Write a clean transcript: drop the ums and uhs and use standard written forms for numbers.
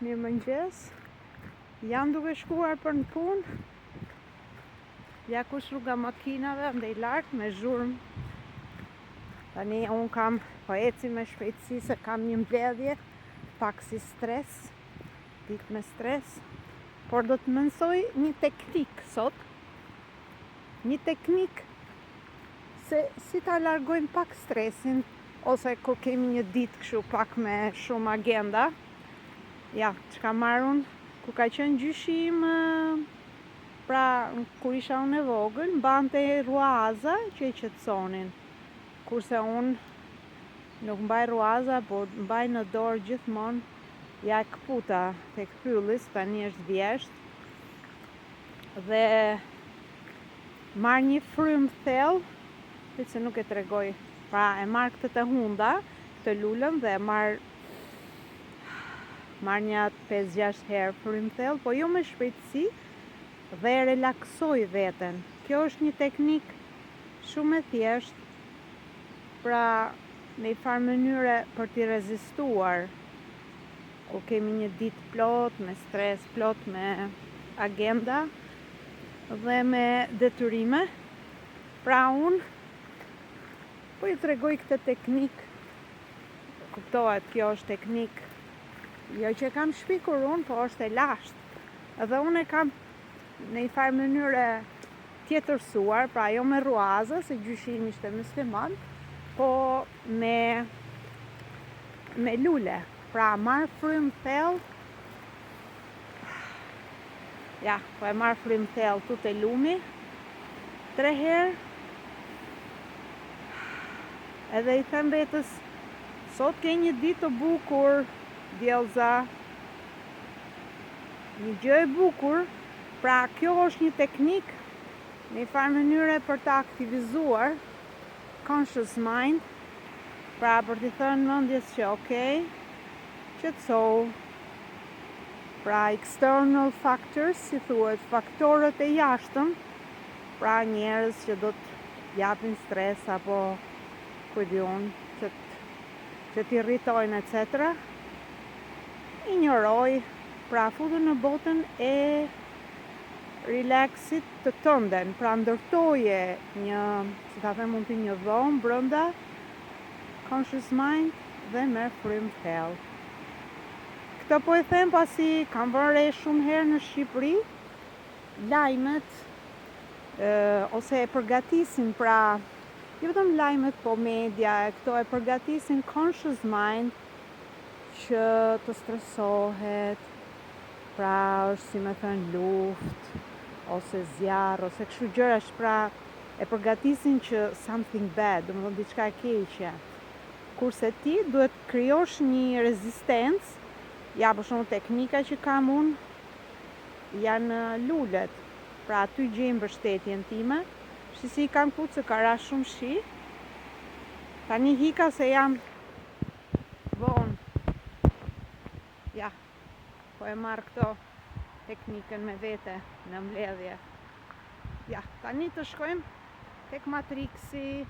Mirëmëngjes. Jam duke shkuar për në punë. Ja kush rruga makinave ndej lart me zhurmë. Tani unë kam po eci me shpejtësi se kam një mbledhje, pak si stres, ditë me stres, por do të mësoj një teknik sot. Një teknik se si ta largojmë pak stresin, ose kur kemi një ditë kështu pak me shumë agenda. Ja, çka marrun, ku ka qenë gjyshim, pra kur isha unë e vogël, mbante ruaza që e qetësonin. Kurse unë nuk mbaj ruaza, por mbaj në dorë gjithmonë ja këputa tek pyllis, tani është vjesht. Dhe marr një frymë thellë, se nuk e tregoj. Pra e marr këtë të hunda, të lulën dhe marr një 5-6 herë frymë thellë, po jo me shpejtësi, dhe relaksoj veten. Kjo është një teknik shumë e thjeshtë, pra në një farë mënyre për t'i rezistuar kur kemi një ditë plot me stres, plot me agenda dhe me detyrime. Pra unë po ju tregoj këtë teknik. Kuptohet, kjo është teknik jo që kam shpikur unë, po është e lashtë. Edhe unë e kam në një farë mënyre tjetërsuar, pra jo me ruaza, se gjyshimi ishte musliman, po me lule. Pra marr frymë thellë. Ja, po e marr frymë thellë tu te lumi 3 herë. Edhe i them vetes, sot ke një ditë të bukur, djellza. Një gjë e bukur. Pra kjo është një teknik në një farë mënyre për ta aktivizuar conscious mind, pra për t'i thënë mendjes që okay, qetësohu. Pra external factors, si thuhet, faktorët e jashtëm, pra njerëz që do t'japin stres apo ku di unë, që t'irritojnë etc. Injoroj, pra futu në botën e relaxit të tënden, pra ndërtoje një, si ta them unë, një dhomë brenda conscious mind dhe merr frymë thellë. Këtë po e them pasi kam vënë re shumë herë në Shqipëri, lajmet ose e përgatisin, pra jo vetëm lajmet, po media, këto e përgatisin conscious mind që të stresohet, pra është si me thënë luftë, ose zjarr, ose kështu gjërash, pra e përgatisin që something bad, domethënë diçka e keqe. Kurse ti duhet krijosh një rezistencë, ja për shembull teknika që kam unë janë lulet. Pra aty gjej mbështetjen time. Si kam këtu se ka ra shumë shi. Tani hika se jam vonë. Ja, po e marr këto teknikën me vete në mbledhje. Ja, tani të shkojmë tek Matrixi.